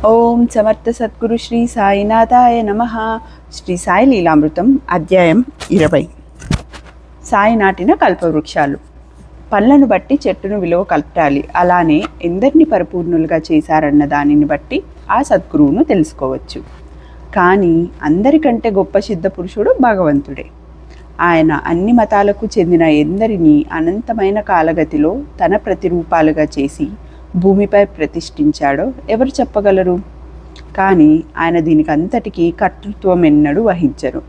ఓం సమర్థ సద్గురు శ్రీ సాయినాథాయ నమ. శ్రీ సాయి లీలామృతం అధ్యాయం 20. సాయి నాటిన కల్పవృక్షాలు. పళ్ళను బట్టి చెట్టును విలువ కల్పాలి. అలానే ఎందరిని పరిపూర్ణులుగా చేశారన్న దానిని బట్టి ఆ సద్గురువును తెలుసుకోవచ్చు. కానీ అందరికంటే గొప్ప సిద్ధ పురుషుడు భగవంతుడే. ఆయన అన్ని మతాలకు చెందిన ఎందరినీ అనంతమైన కాలగతిలో తన ప్రతిరూపాలుగా చేసి భూమిపై ప్రతిష్ఠించాడో ఎవరు చెప్పగలరు? కానీ ఆయన దీనికి అంతటికీ కర్తృత్వం ఎన్నడూ వహించరు.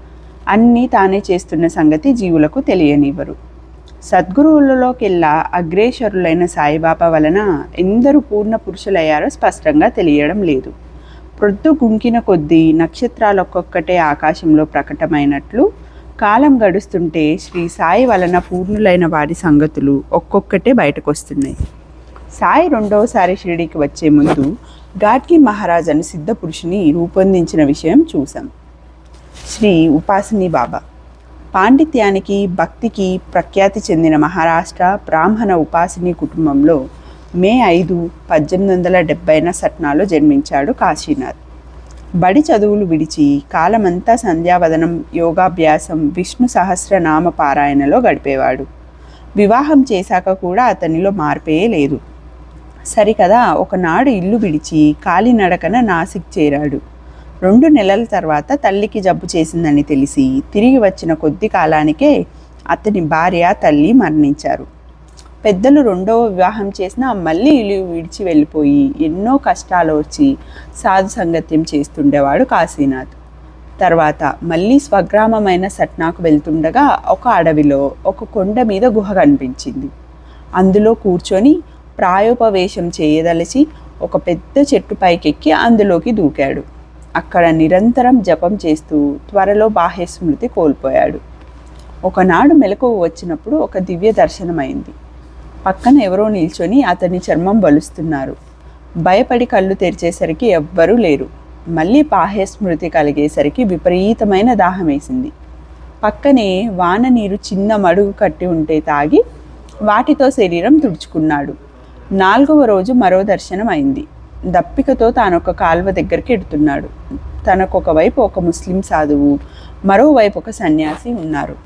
అన్నీ తానే చేస్తున్న సంగతి జీవులకు తెలియనివ్వరు. సద్గురువులలోకెల్లా అగ్రేసరులైన సాయిబాబా వలన ఎందరు పూర్ణ పురుషులయ్యారో స్పష్టంగా తెలియడం లేదు. ప్రొద్దు గుంకిన కొద్దీ నక్షత్రాలు ఒక్కొక్కటే ఆకాశంలో ప్రకటమైనట్లు కాలం గడుస్తుంటే శ్రీ సాయి వలన పూర్ణులైన వారి సంగతులు ఒక్కొక్కటే బయటకు వస్తున్నాయి. సాయి రెండవసారి షిరిడీకి వచ్చే ముందు గాడ్గి మహారాజ్ అని సిద్ధ పురుషుని రూపొందించిన విషయం చూసాం. శ్రీ ఉపాసిని బాబా పాండిత్యానికి భక్తికి ప్రఖ్యాతి చెందిన మహారాష్ట్ర బ్రాహ్మణ ఉపాసిని కుటుంబంలో మే 5, 1870 సట్నాలో జన్మించాడు కాశీనాథ్. బడి చదువులు విడిచి కాలమంతా సంధ్యావదనం, యోగాభ్యాసం, విష్ణు సహస్రనామ పారాయణలో గడిపేవాడు. వివాహం చేశాక కూడా అతనిలో మార్పే లేదు. సరికదా ఒకనాడు ఇల్లు విడిచి కాలినడకన నాసిక్ చేరాడు. 2 నెలల తర్వాత తల్లికి జబ్బు చేసిందని తెలిసి తిరిగి వచ్చిన కొద్ది కాలానికే అతని భార్య, తల్లి మరణించారు. పెద్దలు 2వ వివాహం చేసినా మళ్ళీ ఇల్లు విడిచి వెళ్ళిపోయి ఎన్నో కష్టాలు వచ్చి సాధు సంగత్యం చేస్తుండేవాడు కాశీనాథ్. తర్వాత మళ్ళీ స్వగ్రామమైన సట్నాకు వెళ్తుండగా ఒక అడవిలో ఒక కొండ మీద గుహ కనిపించింది. అందులో కూర్చొని ప్రాయోపవేశం చేయదలిచి ఒక పెద్ద చెట్టు పైకెక్కి అందులోకి దూకాడు. అక్కడ నిరంతరం జపం చేస్తూ త్వరలో బాహ్య స్మృతి కోల్పోయాడు. ఒకనాడు మెలకువ వచ్చినప్పుడు ఒక దివ్య దర్శనమైంది. పక్కన ఎవరో నిల్చొని అతని చర్మం బలుస్తున్నారు. భయపడి కళ్ళు తెరిచేసరికి ఎవ్వరూ లేరు. మళ్ళీ బాహ్య స్మృతి కలిగేసరికి విపరీతమైన దాహం వేసింది. పక్కనే వాన నీరు చిన్న మడుగు కట్టి ఉంటే తాగి వాటితో శరీరం తుడుచుకున్నాడు. 4వ రోజు మరో దర్శనం అయింది. దప్పికతో తానొక కాల్వ దగ్గరికి ఎడుతున్నాడు. తనకొకవైపు ఒక ముస్లిం సాధువు, మరోవైపు ఒక సన్యాసి ఉన్నారు.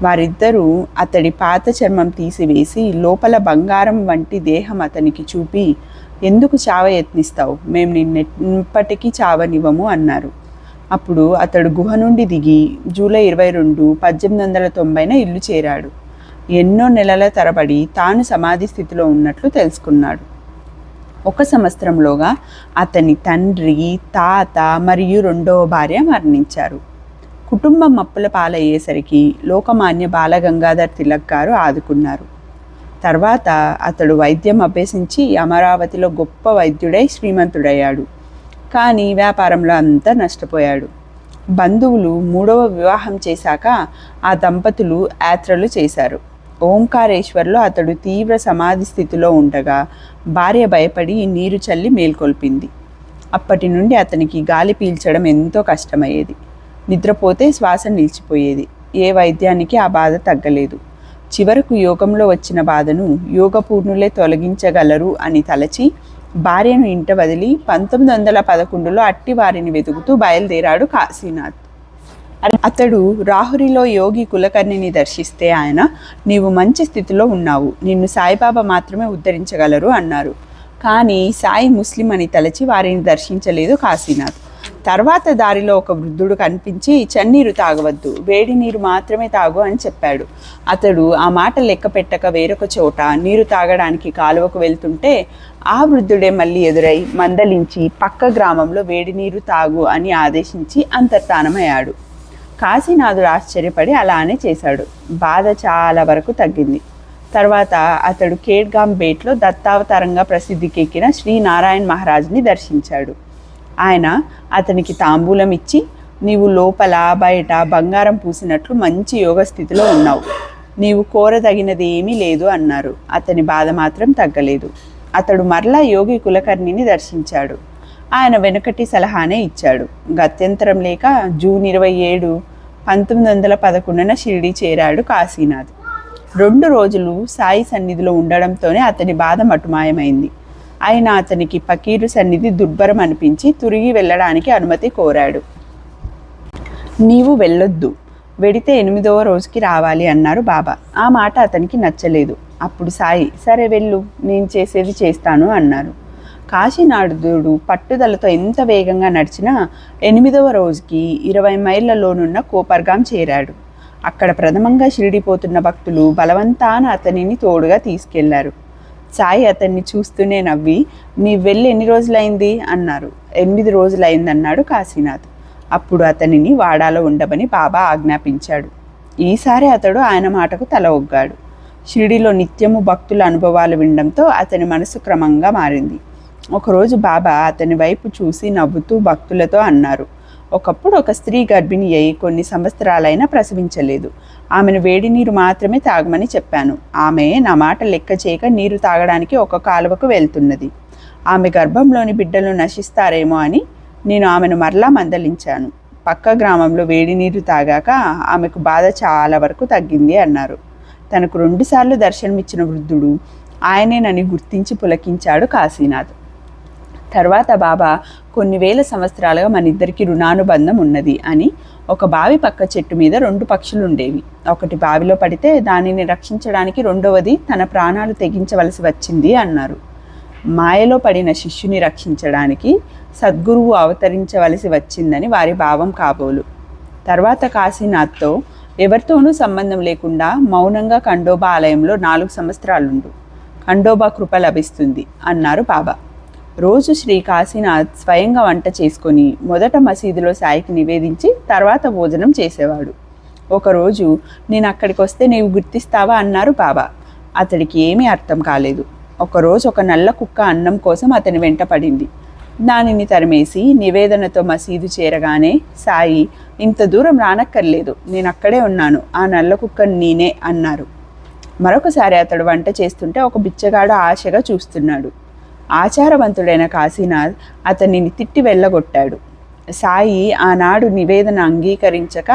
వారిద్దరూ అతడి పాత చర్మం తీసివేసి లోపల బంగారం వంటి దేహం అతనికి చూపి, ఎందుకు చావ యత్నిస్తావు? మేము నిన్నెప్పటికీ చావనివ్వము అన్నారు. అప్పుడు అతడు గుహ నుండి దిగి జూలై 22, 1890 ఇల్లు చేరాడు. ఎన్నో నెలల తరబడి తాను సమాధి స్థితిలో ఉన్నట్లు తెలుసుకున్నాడు. 1 సంవత్సరంలోగా అతని తండ్రి, తాత మరియు 2వ భార్య మరణించారు. కుటుంబం అప్పుల పాలయ్యేసరికి లోకమాన్య బాలగంగాధర్ తిలక్ గారు ఆదుకున్నారు. తర్వాత అతడు వైద్యం అభ్యసించి అమరావతిలో గొప్ప వైద్యుడై శ్రీమంతుడయ్యాడు. కానీ వ్యాపారంలో అంతా నష్టపోయాడు. బంధువులు 3వ వివాహం చేశాక ఆ దంపతులు యాత్రలు చేశారు. ఓంకారేశ్వర్లో అతడు తీవ్ర సమాధి స్థితిలో ఉండగా భార్య భయపడి నీరు చల్లి మేల్కొల్పింది. అప్పటి నుండి అతనికి గాలి పీల్చడం ఎంతో కష్టమయ్యేది. నిద్రపోతే శ్వాస నిలిచిపోయేది. ఏ వైద్యానికి ఆ బాధ తగ్గలేదు. చివరకు యోగంలో వచ్చిన బాధను యోగపూర్ణులే తొలగించగలరు అని తలచి భార్యను ఇంట వదిలి 1911లో అట్టి వారిని వెతుకుతూ బయలుదేరాడు కాశీనాథ్. అతడు రాహురిలో యోగి కులకర్ణిని దర్శిస్తే ఆయన, నీవు మంచి స్థితిలో ఉన్నావు, నిన్ను సాయిబాబా మాత్రమే ఉద్ధరించగలరు అన్నారు. కానీ సాయి ముస్లిం అని తలచి వారిని దర్శించలేదు కాశీనాథ్. తర్వాత దారిలో ఒక వృద్ధుడు కనిపించి, చన్నీరు తాగవద్దు, వేడి నీరు మాత్రమే తాగు అని చెప్పాడు. అతడు ఆ మాట లెక్క పెట్టక వేరొక చోట నీరు తాగడానికి కాలువకు వెళ్తుంటే ఆ వృద్ధుడే మళ్ళీ ఎదురై మందలించి పక్క గ్రామంలో వేడి నీరు తాగు అని ఆదేశించి అంతర్ధానమయ్యాడు. కాశీనాథుడు ఆశ్చర్యపడి అలానే చేశాడు. బాధ చాలా వరకు తగ్గింది. తర్వాత అతడు కేడ్గాం బేట్లో దత్తావతారంగా ప్రసిద్ధికెక్కిన శ్రీ నారాయణ్ మహారాజ్ని దర్శించాడు. ఆయన అతనికి తాంబూలం ఇచ్చి, నీవు లోపల బయట బంగారం పూసినట్లు మంచి యోగ స్థితిలో ఉన్నావు, నీవు కోరదగినది ఏమీ లేదు అన్నారు. అతని బాధ మాత్రం తగ్గలేదు. అతడు మరలా యోగి కులకర్ణిని దర్శించాడు. ఆయన వెనుకటి సలహానే ఇచ్చాడు. గత్యంతరం లేక జూన్ 27, 1911 షిరిడీ చేరాడు కాశీనాథ్. 2 రోజులు సాయి సన్నిధిలో ఉండడంతోనే అతని బాధ మటుమాయమైంది. అయినా అతనికి ఫకీరు సన్నిధి దుర్భరం అనిపించి తిరిగి వెళ్ళడానికి అనుమతి కోరాడు. నీవు వెళ్ళొద్దు, వెడితే 8వ రోజుకి రావాలి అన్నారు బాబా. ఆ మాట అతనికి నచ్చలేదు. అప్పుడు సాయి, సరే వెళ్ళు, నేను చేసేది చేస్తాను అన్నారు. కాశీనాథుడు పట్టుదలతో ఎంత వేగంగా నడిచినా 8వ రోజుకి 20 మైళ్ళలోనున్న కోపర్గాం చేరాడు. అక్కడ ప్రథమంగా షిరిడిపోతున్న భక్తులు బలవంతాన అతనిని తోడుగా తీసుకెళ్లారు. సాయి అతన్ని చూస్తూనే నవ్వి, నీ వెళ్ళి ఎన్ని రోజులైంది అన్నారు. 8 రోజులైందన్నాడు కాశీనాథ్. అప్పుడు అతనిని వాడాలో ఉండమని బాబా ఆజ్ఞాపించాడు. ఈసారి అతడు ఆయన మాటకు తల ఒగ్గాడు. షిరిడిలో నిత్యము భక్తుల అనుభవాలు వినడంతో అతని మనసు క్రమంగా మారింది. ఒకరోజు బాబా అతని వైపు చూసి నవ్వుతూ భక్తులతో అన్నారు, ఒకప్పుడు ఒక స్త్రీ గర్భిణి అయి కొన్ని సంవత్సరాలైనా ప్రసవించలేదు. ఆమెను వేడి నీరు మాత్రమే తాగమని చెప్పాను. ఆమె నా మాట లెక్క చేయక నీరు తాగడానికి ఒక కాలువకు వెళ్తున్నది. ఆమె గర్భంలోని బిడ్డలు నశిస్తారేమో అని నేను ఆమెను మరలా మందలించాను. పక్క గ్రామంలో వేడి నీరు తాగాక ఆమెకు బాధ చాలా వరకు తగ్గింది అన్నారు. తనకు 2 సార్లు దర్శనమిచ్చిన వృద్ధుడు ఆయనేనని గుర్తించి పులకించాడు కాశీనాథ్. తర్వాత బాబా, కొన్ని వేల సంవత్సరాలుగా మన ఇద్దరికి రుణానుబంధం ఉన్నది అని, ఒక బావి పక్క చెట్టు మీద 2 పక్షులు ఉండేవి. ఒకటి బావిలో పడితే దానిని రక్షించడానికి రెండవది తన ప్రాణాలు తెగించవలసి వచ్చింది అన్నారు. మాయలో పడిన శిష్యుని రక్షించడానికి సద్గురువు అవతరించవలసి వచ్చిందని వారి భావం కాబోలు. తర్వాత కాశీనాథ్తో ఎవరితోనూ సంబంధం లేకుండా మౌనంగా ఖండోబా ఆలయంలో 4 సంవత్సరాలుండు. ఖండోబా కృప లభిస్తుంది అన్నారు బాబా. రోజు శ్రీ కాశీనాథ్ స్వయంగా వంట చేసుకొని మొదట మసీదులో సాయికి నివేదించి తర్వాత భోజనం చేసేవాడు. ఒకరోజు, నేను అక్కడికి వస్తే నీవు గుర్తిస్తావా అన్నారు బాబా. అతడికి ఏమీ అర్థం కాలేదు. ఒకరోజు ఒక నల్ల కుక్క అన్నం కోసం అతని వెంట పడింది. దానిని తరిమేసి నివేదనతో మసీదు చేరగానే, సాయి, ఇంత దూరం రానక్కర్లేదు, నేను అక్కడే ఉన్నాను, ఆ నల్ల కుక్కను నేనే అన్నారు. మరొకసారి అతడు వంట చేస్తుంటే ఒక బిచ్చగాడు ఆశగా చూస్తున్నాడు. ఆచారవంతుడైన కాశీనాథ్ అతనిని తిట్టి వెళ్ళగొట్టాడు. సాయి ఆనాడు నివేదన అంగీకరించక,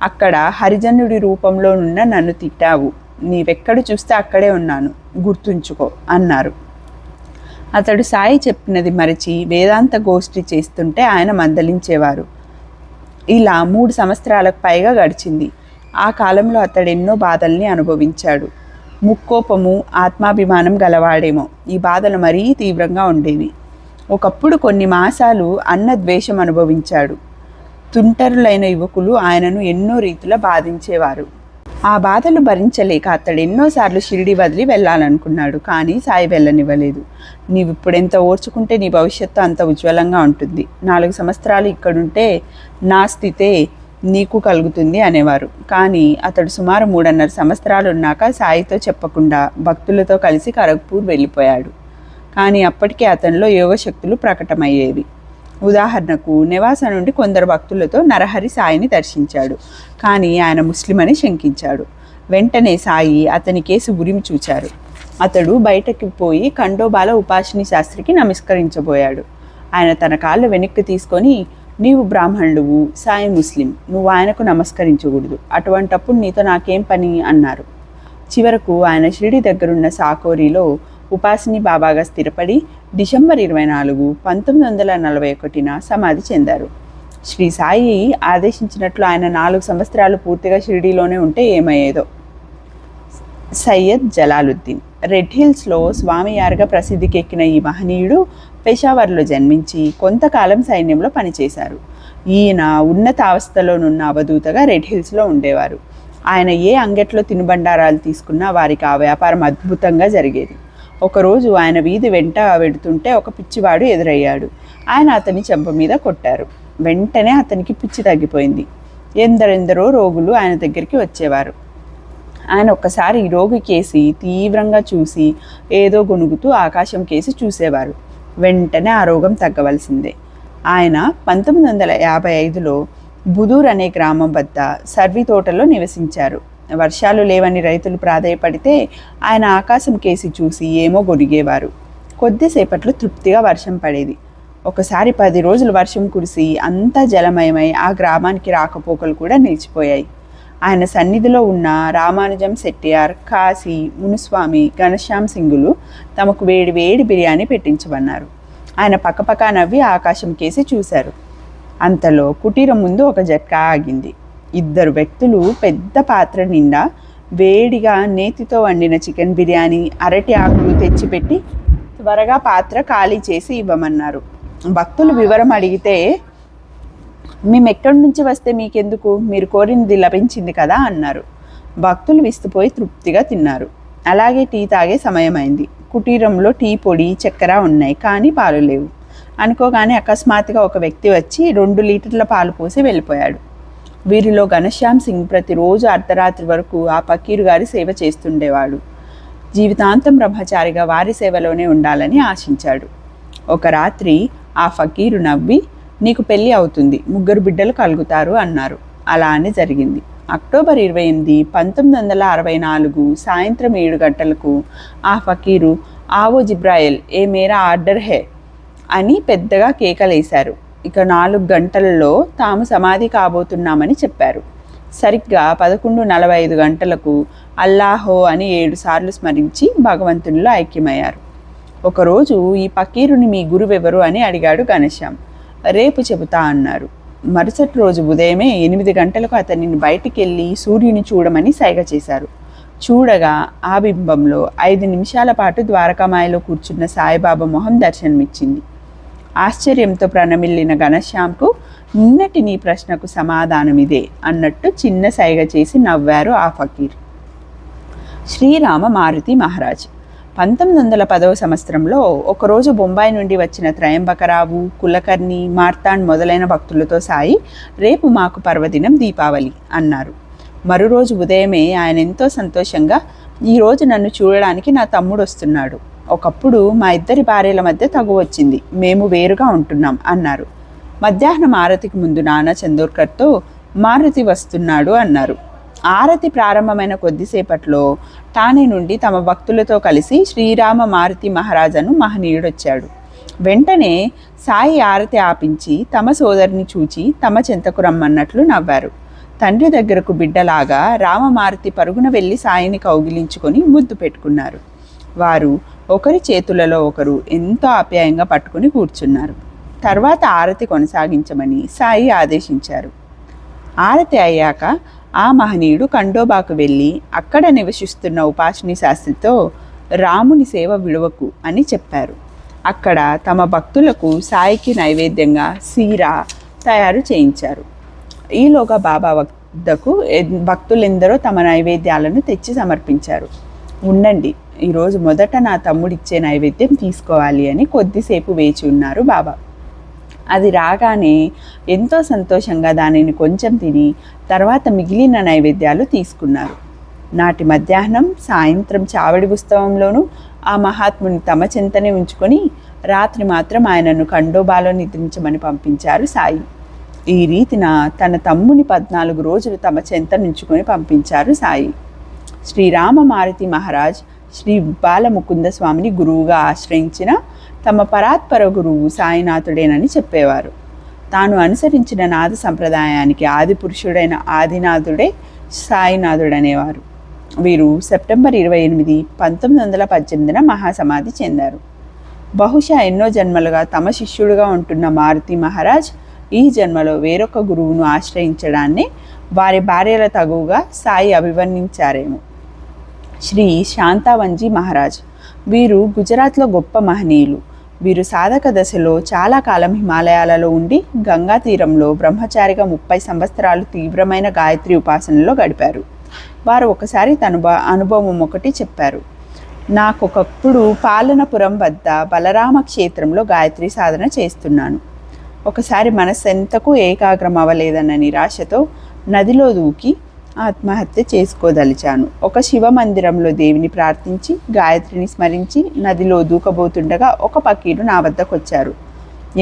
అక్కడ హరిజనుడి రూపంలో ఉన్న నన్ను తిట్టావు, నీవెక్కడ చూస్తే అక్కడే ఉన్నాను, గుర్తుంచుకో అన్నారు. అతడు సాయి చెప్పినది మరచి వేదాంత గోష్ఠి చేస్తుంటే ఆయన మందలించేవారు. ఇలా 3 సంవత్సరాలకు పైగా గడిచింది. ఆ కాలంలో అతడు ఎన్నో బాధల్ని అనుభవించాడు. ముక్కోపము, ఆత్మాభిమానం గలవాడేమో ఈ బాధలు మరీ తీవ్రంగా ఉండేవి. ఒకప్పుడు కొన్ని మాసాలు అన్నద్వేషం అనుభవించాడు. తుంటరులైన యువకులు ఆయనను ఎన్నో రీతిలో బాధించేవారు. ఆ బాధలు భరించలేక అతడు ఎన్నోసార్లు షిరిడి వదిలి వెళ్ళాలనుకున్నాడు. కానీ సాయి వెళ్ళనివ్వలేదు. నీవు ఇప్పుడెంత ఓర్చుకుంటే నీ భవిష్యత్తు అంత ఉజ్వలంగా ఉంటుంది. 4 సంవత్సరాలు ఇక్కడుంటే నా స్థితే నీకు కలుగుతుంది అనేవారు. కానీ అతడు సుమారు 3.5 సంవత్సరాలు ఉన్నాక సాయితో చెప్పకుండా భక్తులతో కలిసి ఖరగ్పూర్ వెళ్ళిపోయాడు. కానీ అప్పటికే అతనిలో యోగశక్తులు ప్రకటమయ్యేవి. ఉదాహరణకు, నివాస నుండి కొందరు భక్తులతో నరహరి సాయిని దర్శించాడు. కానీ ఆయన ముస్లిం అని శంకించాడు. వెంటనే సాయి అతని కేసు ఉరిమి చూచారు. అతడు బయటకు పోయి ఖండోబాల ఉపాసిని శాస్త్రికి నమస్కరించబోయాడు. ఆయన తన కాళ్ళు వెనక్కి తీసుకొని, నీవు బ్రాహ్మణుడువు, సాయి ముస్లిం, నువ్వు ఆయనకు నమస్కరించకూడదు, అటువంటప్పుడు నీతో నాకేం పని అన్నారు. చివరకు ఆయన షిరిడి దగ్గరున్న సాకోరిలో ఉపాసిని బాబాగా స్థిరపడి డిసెంబర్ 24, 1941న సమాధి చెందారు. శ్రీ సాయి ఆదేశించినట్లు ఆయన 4 సంవత్సరాలు పూర్తిగా షిరిడీలోనే ఉంటే ఏమయ్యేదో. సయ్యద్ జలాలుద్దీన్ రెడ్ హిల్స్లో స్వామియార్గా ప్రసిద్ధికెక్కిన ఈ మహనీయుడు పెషావర్లో జన్మించి కొంతకాలం సైన్యంలో పనిచేశారు. ఈయన ఉన్నతావస్థలోనున్న అవధూతగా రెడ్ హిల్స్లో ఉండేవారు. ఆయన ఏ అంగట్లో తినుబండారాలు తీసుకున్నా వారికి ఆ వ్యాపారం అద్భుతంగా జరిగేది. ఒకరోజు ఆయన వీధి వెంట వెడుతుంటే ఒక పిచ్చివాడు ఎదురయ్యాడు. ఆయన అతని చెంప మీద కొట్టారు. వెంటనే అతనికి పిచ్చి తగ్గిపోయింది. ఎందరెందరో రోగులు ఆయన దగ్గరికి వచ్చేవారు. ఆయన ఒక్కసారి ఈ రోగి కేసి తీవ్రంగా చూసి ఏదో గొనుగుతూ ఆకాశం కేసి చూసేవారు. వెంటనే ఆ రోగం తగ్గవలసిందే. ఆయన 1955లో బుదూర్ అనే గ్రామం వద్ద సర్వి తోటలో నివసించారు. వర్షాలు లేవని రైతులు ప్రాధేయపడితే ఆయన ఆకాశం కేసి చూసి ఏమో గొనిగేవారు. కొద్దిసేపట్లో తృప్తిగా వర్షం పడేది. ఒకసారి 10 రోజులు వర్షం కురిసి అంతా జలమయమై ఆ గ్రామానికి రాకపోకలు కూడా నిలిచిపోయాయి. ఆయన సన్నిధిలో ఉన్న రామానుజం సెట్టియార్, కాశీ, మునుస్వామి, ఘనశ్యామ్ సింగులు తమకు వేడి వేడి బిర్యానీ పెట్టించమన్నారు. ఆయన పక్కపక్క నవ్వి ఆకాశం కేసి చూశారు. అంతలో కుటీరం ముందు ఒక జట్కా ఆగింది. 2 వ్యక్తులు పెద్ద పాత్ర నిండా వేడిగా నేతితో వండిన చికెన్ బిర్యానీ, అరటి ఆకులు తెచ్చిపెట్టి త్వరగా పాత్ర ఖాళీ చేసి ఇవ్వమన్నారు. భక్తులు వివరం అడిగితే, మేము ఎక్కడి నుంచి వస్తే మీకెందుకు, మీరు కోరినది లభించింది కదా అన్నారు. భక్తులు విస్తుపోయి తృప్తిగా తిన్నారు. అలాగే టీ తాగే సమయమైంది. కుటీరంలో టీ పొడి, చక్కెర ఉన్నాయి, కానీ పాలు లేవు. అనుకోగానే అకస్మాత్తుగా ఒక వ్యక్తి వచ్చి 2 లీటర్ల పాలు పోసి వెళ్ళిపోయాడు. వీరిలో ఘనశ్యామ్ సింగ్ ప్రతిరోజు అర్ధరాత్రి వరకు ఆ ఫకీరు గారి సేవ చేస్తుండేవాడు. జీవితాంతం బ్రహ్మచారిగా వారి సేవలోనే ఉండాలని ఆశించాడు. ఒక రాత్రి ఆ ఫకీరు నవ్వి, నీకు పెళ్ళి అవుతుంది, 3 బిడ్డలు కలుగుతారు అన్నారు. అలానే జరిగింది. అక్టోబర్ 28, 1964 సాయంత్రం 7 గంటలకు ఆ ఫకీరు, ఆవో జిబ్రాయిల్, ఏ మేరా ఆర్డర్ హే అని పెద్దగా కేకలేశారు. ఇక 4 గంటలలో తాము సమాధి కాబోతున్నామని చెప్పారు. సరిగ్గా 11:45 గంటలకు అల్లాహో అని 7 సార్లు స్మరించి భగవంతునిలో ఐక్యమయ్యారు. ఒకరోజు ఈ ఫకీరుని మీ గురువెవరు అని అడిగాడు ఘనశ్యామ్. రేపు చెబుతా అన్నారు. మరుసటి రోజు ఉదయమే 8 గంటలకు అతనిని బయటికి వెళ్ళి సూర్యుని చూడమని సైగ చేశారు. చూడగా ఆ బింబంలో 5 నిమిషాల పాటు ద్వారకామాయలో కూర్చున్న సాయిబాబా మొహం దర్శనమిచ్చింది. ఆశ్చర్యంతో ప్రణమిల్లిన ఘనశ్యామ్కు, నిన్నటి నీ ప్రశ్నకు సమాధానమిదే అన్నట్టు చిన్న సైగ చేసి నవ్వారు ఆ ఫకీర్. శ్రీరామ మారుతి మహారాజ్ 1910వ సంవత్సరంలో ఒకరోజు బొంబాయి నుండి వచ్చిన త్రయంబకరావు, కులకర్ణి, మార్తాండ్ మొదలైన భక్తులతో సాయి, రేపు మాకు పర్వదినం దీపావళి అన్నారు. మరురోజు ఉదయమే ఆయన ఎంతో సంతోషంగా, ఈరోజు నన్ను చూడడానికి నా తమ్ముడు వస్తున్నాడు. ఒకప్పుడు మా 2 భార్యల మధ్య తగు వచ్చింది, మేము వేరుగా ఉంటున్నాం అన్నారు. మధ్యాహ్నం ఆరతికి ముందు నానా చందోర్కర్తో, మారుతి వస్తున్నాడు అన్నారు. ఆరతి ప్రారంభమైన కొద్దిసేపట్లో ఠానే నుండి తమ భక్తులతో కలిసి శ్రీరామ మారుతి మహారాజను మహనీయుడొచ్చాడు. వెంటనే సాయి ఆరతి ఆపించి తమ సోదరిని చూచి తమ చెంతకు రమ్మన్నట్లు నవ్వారు. తండ్రి దగ్గరకు బిడ్డలాగా రామమారుతి పరుగున వెళ్ళి సాయిని కౌగిలించుకొని ముద్దు పెట్టుకున్నారు. వారు ఒకరి చేతులలో ఒకరు ఎంతో ఆప్యాయంగా పట్టుకుని కూర్చున్నారు. తర్వాత ఆరతి కొనసాగించమని సాయి ఆదేశించారు. ఆరతి అయ్యాక ఆ మహనీయుడు ఖండోబాకు వెళ్ళి అక్కడ నివసిస్తున్న ఉపాసిని శాస్త్రితో, రాముని సేవ విడవకు అని చెప్పారు. అక్కడ తమ భక్తులకు సాయికి నైవేద్యంగా సీరా తయారు చేయించారు. ఈలోగా బాబా వద్దకు భక్తులెందరో తమ నైవేద్యాలను తెచ్చి సమర్పించారు. ఉండండి, ఈరోజు మొదట నా తమ్ముడిచ్చే నైవేద్యం తీసుకోవాలి అని కొద్దిసేపు వేచి ఉన్నారు బాబా. అది రాగానే ఎంతో సంతోషంగా దానిని కొంచెం తిని తర్వాత మిగిలిన నైవేద్యాలు తీసుకున్నారు. నాటి మధ్యాహ్నం, సాయంత్రం చావడి ఉత్సవంలోనూ ఆ మహాత్ముని తమ చెంతనే ఉంచుకొని రాత్రి మాత్రం ఆయనను ఖండోబాలో నిద్రించమని పంపించారు సాయి. ఈ రీతిన తన తమ్ముని 14 రోజులు తమ చెంత నుంచుకొని పంపించారు సాయి. శ్రీరామ మారుతి మహారాజ్ శ్రీ బాలముకుంద స్వామిని గురువుగా ఆశ్రయించిన తమ పరాత్పర గురువు సాయినాథుడేనని చెప్పేవారు. తాను అనుసరించిన నాద సంప్రదాయానికి ఆది పురుషుడైన ఆదినాథుడే సాయినాథుడనేవారు. వీరు సెప్టెంబర్ 28, 1918 మహాసమాధి చెందారు. బహుశా ఎన్నో జన్మలుగా తమ శిష్యుడుగా ఉంటున్న మారుతి మహారాజ్ ఈ జన్మలో వేరొక గురువును ఆశ్రయించడాన్ని వారి భార్యల తగువుగా సాయి అభివర్ణించారేమో. శ్రీ శాంతావంజీ మహారాజ్, వీరు గుజరాత్లో గొప్ప మహనీయులు. వీరు సాధక దశలో చాలా కాలం హిమాలయాలలో ఉండి గంగా తీరంలో బ్రహ్మచారిగా 30 సంవత్సరాలు తీవ్రమైన గాయత్రి ఉపాసనలో గడిపారు. వారు ఒకసారి తన అనుభవం ఒకటి చెప్పారు. నాకొకప్పుడు పాలనపురం వద్ద బలరామ క్షేత్రంలో గాయత్రి సాధన చేస్తున్నాను. ఒకసారి మనసెంతకు ఏకాగ్రం అవ్వలేదన్న నిరాశతో నదిలో దూకి ఆత్మహత్య చేసుకోదలిచాను. ఒక శివ మందిరంలో దేవిని ప్రార్థించి గాయత్రిని స్మరించి నదిలో దూకబోతుండగా ఒక ఫకీరు నా వద్దకు వచ్చారు.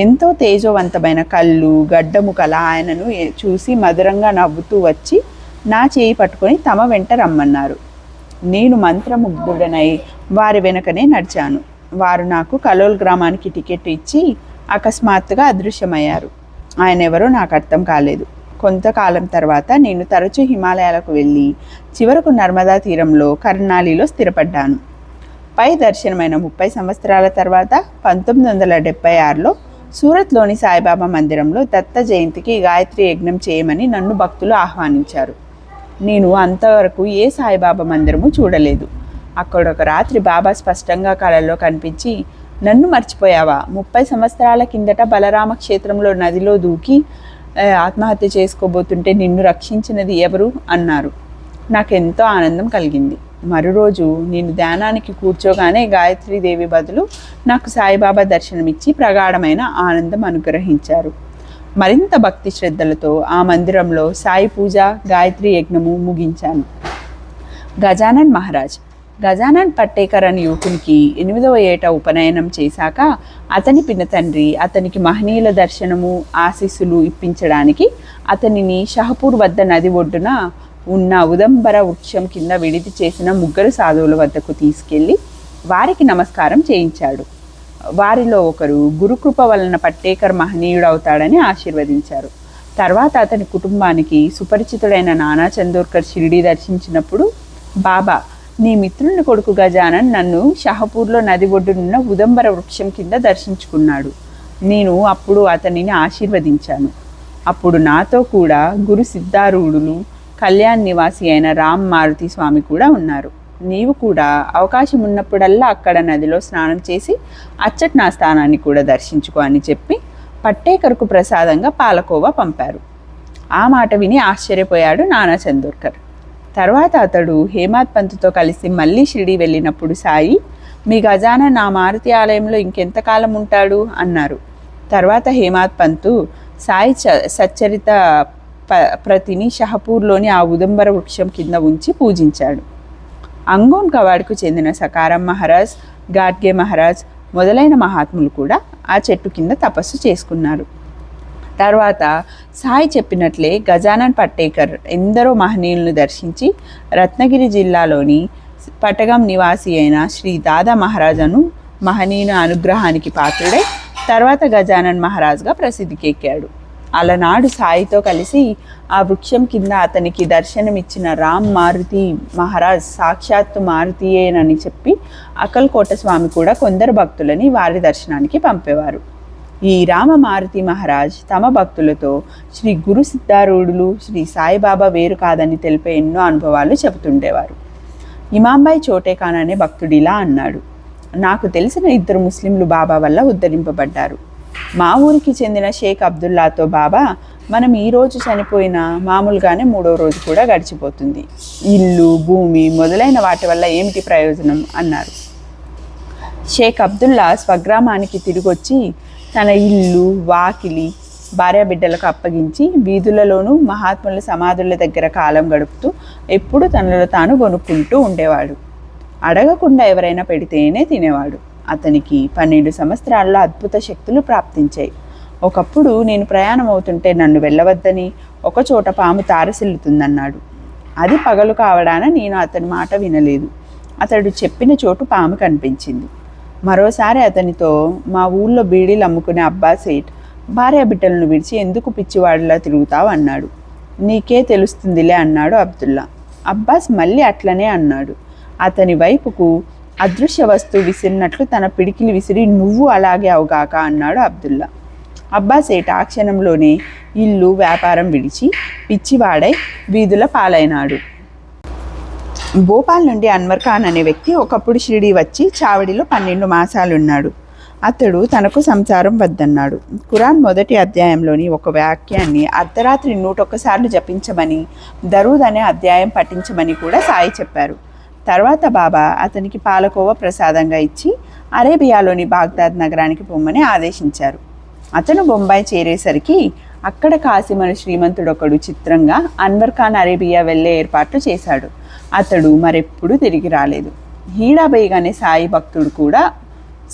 ఎంతో తేజోవంతమైన కళ్ళు, గడ్డము కల ఆయనను చూసి మధురంగా నవ్వుతూ వచ్చి నా చేయి పట్టుకొని తమ వెంట రమ్మన్నారు. నేను మంత్రముగ్ధుడనై వారి వెనకనే నడిచాను. వారు నాకు కలోల్ గ్రామానికి టికెట్ ఇచ్చి అకస్మాత్తుగా అదృశ్యమయ్యారు. ఆయన ఎవరో నాకు అర్థం కాలేదు. కొంతకాలం తర్వాత నేను తరచూ హిమాలయాలకు వెళ్ళి చివరకు నర్మదా తీరంలో కర్నాలిలో స్థిరపడ్డాను. పై దర్శనమైన 30 సంవత్సరాల తర్వాత 1976లో సూరత్లోని సాయిబాబా మందిరంలో దత్త జయంతికి గాయత్రి యజ్ఞం చేయమని నన్ను భక్తులు ఆహ్వానించారు. నేను అంతవరకు ఏ సాయిబాబా మందిరము చూడలేదు. అక్కడొక రాత్రి బాబా స్పష్టంగా కళల్లో కనిపించి, నన్ను మర్చిపోయావా? 30 సంవత్సరాల కిందట బలరామ క్షేత్రంలో నదిలో దూకి ఆత్మహత్య చేసుకోబోతుంటే నిన్ను రక్షించినది ఎవరు అన్నారు. నాకెంతో ఆనందం కలిగింది. మరురోజు నేను ధ్యానానికి కూర్చోగానే గాయత్రీదేవి బదులు నాకు సాయిబాబా దర్శనమిచ్చి ప్రగాఢమైన ఆనందం అనుగ్రహించారు. మరింత భక్తి శ్రద్ధలతో ఆ మందిరంలో సాయి పూజ, గాయత్రి యజ్ఞము ముగించాను. గజానన్ మహారాజ్ గజానన్ పట్టేకర్ అనే యువకునికి 8వ ఏట ఉపనయనం చేశాక అతని పినతండ్రి అతనికి మహనీయుల దర్శనము, ఆశీస్సులు ఇప్పించడానికి అతనిని షహపూర్ వద్ద నది ఒడ్డున ఉన్న ఉదంబర వృక్షం కింద విడిది చేసిన 3 సాధువుల వద్దకు తీసుకెళ్ళి వారికి నమస్కారం చేయించాడు. వారిలో ఒకరు గురుకృప వలన పట్టేకర్ మహనీయుడవుతాడని ఆశీర్వదించారు. తర్వాత అతని కుటుంబానికి సుపరిచితుడైన నానా చందోర్కర్ షిరిడి దర్శించినప్పుడు, బాబా, నీ మిత్రుని కొడుకు గజానన్ నన్ను షహపూర్లో నది ఒడ్డునున్న ఉదంబర వృక్షం కింద దర్శించుకున్నాడు. నేను అప్పుడు అతనిని ఆశీర్వదించాను. అప్పుడు నాతో కూడా గురు సిద్ధారూఢులు, కళ్యాణ్ నివాసి అయిన రామ్ మారుతి స్వామి కూడా ఉన్నారు. నీవు కూడా అవకాశం ఉన్నప్పుడల్లా అక్కడ నదిలో స్నానం చేసి అచ్చట నా స్థానాన్ని కూడా దర్శించుకో అని చెప్పి పట్టేకర్కు ప్రసాదంగా పాలకోవా పంపారు. ఆ మాట విని ఆశ్చర్యపోయాడు నానా చందోర్కర్. తర్వాత అతడు హేమాద్ పంత్తో కలిసి మళ్ళీ షిరిడి వెళ్ళినప్పుడు సాయి, మీ గజానన్ నా మారుతి ఆలయంలో ఇంకెంతకాలం ఉంటాడు అన్నారు. తర్వాత హేమాద్ పంతు సాయి సచ్చరిత ప్రతిని షహపూర్లోని ఆ ఉదంబర వృక్షం కింద ఉంచి పూజించాడు. అంగోన్ కవాడ్కు చెందిన సకారం మహారాజ్, గాడ్గే మహారాజ్ మొదలైన మహాత్ములు కూడా ఆ చెట్టు కింద తపస్సు చేసుకున్నారు. తర్వాత సాయి చెప్పినట్లే గజానన్ పట్టేకర్ ఎందరో మహనీయులను దర్శించి రత్నగిరి జిల్లాలోని పటగం నివాసి అయిన శ్రీ దాదా మహారాజను మహనీయుని అనుగ్రహానికి పాత్రుడై తర్వాత గజానన్ మహారాజ్గా ప్రసిద్ధికెక్కాడు. అలనాడు సాయితో కలిసి ఆ వృక్షం కింద అతనికి దర్శనమిచ్చిన రామ్ మారుతి మహారాజ్ సాక్షాత్తు మారుతియేనని చెప్పి అకల్కోట స్వామి కూడా కొందరు భక్తులని వారి దర్శనానికి పంపేవారు. ఈ రామ మారుతి మహారాజ్ తమ భక్తులతో శ్రీ గురు సిద్ధారూఢులు, శ్రీ సాయిబాబా వేరు కాదని తెలిపే ఎన్నో అనుభవాలు చెబుతుండేవారు. ఇమాంబాయి చోటేఖాన్ అనే భక్తుడు ఇలా అన్నాడు, నాకు తెలిసిన 2 ముస్లింలు బాబా వల్ల ఉద్ధరింపబడ్డారు. మా ఊరికి చెందిన షేక్ అబ్దుల్లాతో బాబా, మనం ఈరోజు చనిపోయినా మామూలుగానే 3వ రోజు కూడా గడిచిపోతుంది. ఇల్లు, భూమి మొదలైన వాటి వల్ల ఏమిటి ప్రయోజనం అన్నారు. షేక్ అబ్దుల్లా స్వగ్రామానికి తిరిగొచ్చి తన ఇల్లు, వాకిలి, భార్యాబిడ్డలకు అప్పగించి వీధులలోనూ మహాత్ముల సమాధుల దగ్గర కాలం గడుపుతూ ఎప్పుడూ తనలో తాను కొనుక్కుంటూ ఉండేవాడు. అడగకుండా ఎవరైనా పెడితేనే తినేవాడు. అతనికి 12 సంవత్సరాల్లో అద్భుత శక్తులు ప్రాప్తించాయి. ఒకప్పుడు నేను ప్రయాణం అవుతుంటే నన్ను వెళ్ళవద్దని ఒకచోట పాము తారసిల్లుతుందన్నాడు. అది పగలు కావడాన నేను అతని మాట వినలేదు. అతడు చెప్పిన చోటు పాము కనిపించింది. మరోసారి అతనితో, మా ఊళ్ళో బీడీలు అమ్ముకునే అబ్బాస్ సేట్ భార్యాబిడ్డలను విడిచి ఎందుకు పిచ్చివాడిలా తిరుగుతావు అన్నాడు. నీకే తెలుస్తుందిలే అన్నాడు అబ్దుల్లా. అబ్బాస్ మళ్ళీ అట్లనే అన్నాడు. అతని వైపుకు అదృశ్య వస్తువు విసిరినట్లు తన పిడికిలి విసిరి, నువ్వు అలాగే అవుగాక అన్నాడు అబ్దుల్లా. అబ్బాస్ సేట్ ఆ క్షణంలోనే ఇల్లు, వ్యాపారం విడిచి పిచ్చివాడై వీధుల పాలైనాడు. భోపాల్ నుండి అన్వర్ ఖాన్ అనే వ్యక్తి ఒకప్పుడు షిరిడి వచ్చి చావడిలో 12 మాసాలున్నాడు. అతడు తనకు సంసారం వద్దన్నాడు. ఖురాన్ మొదటి అధ్యాయంలోని ఒక వాక్యాన్ని అర్ధరాత్రి 101 సార్లు జపించమని, దరూద్ అనే అధ్యాయం పఠించమని కూడా సాయి చెప్పారు. తర్వాత బాబా అతనికి పాలకోవా ప్రసాదంగా ఇచ్చి అరేబియాలోని బాగ్దాద్ నగరానికి పొమ్మని ఆదేశించారు. అతను బొంబాయి చేరేసరికి అక్కడ కాసిం అనే శ్రీమంతుడొకడు చిత్రంగా అన్వర్ ఖాన్ అరేబియా వెళ్ళే ఏర్పాట్లు చేశాడు. అతడు మరెప్పుడూ తిరిగి రాలేదు. హీడాబేగ్ అనే సాయి భక్తుడు కూడా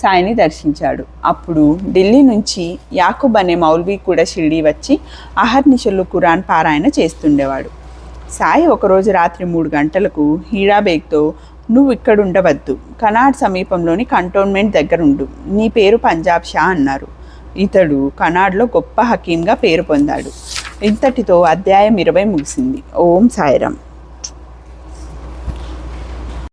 సాయిని దర్శించాడు. అప్పుడు ఢిల్లీ నుంచి యాకూబ్ అనే మౌల్వీ కూడా షిరిడి వచ్చి అహర్నిశలు ఖురాన్ పారాయణ చేస్తుండేవాడు. సాయి ఒకరోజు రాత్రి 3 గంటలకు హీడాబేగ్తో, నువ్వు ఇక్కడుండవద్దు, కనాడ్ సమీపంలోని కంటోన్మెంట్ దగ్గర ఉండు, నీ పేరు పంజాబ్ షా అన్నారు. ఇతడు కనాడ్లో గొప్ప హకీంగా పేరు పొందాడు. ఇంతటితో అధ్యాయం 20 ముగిసింది. ఓం సాయిరామ్.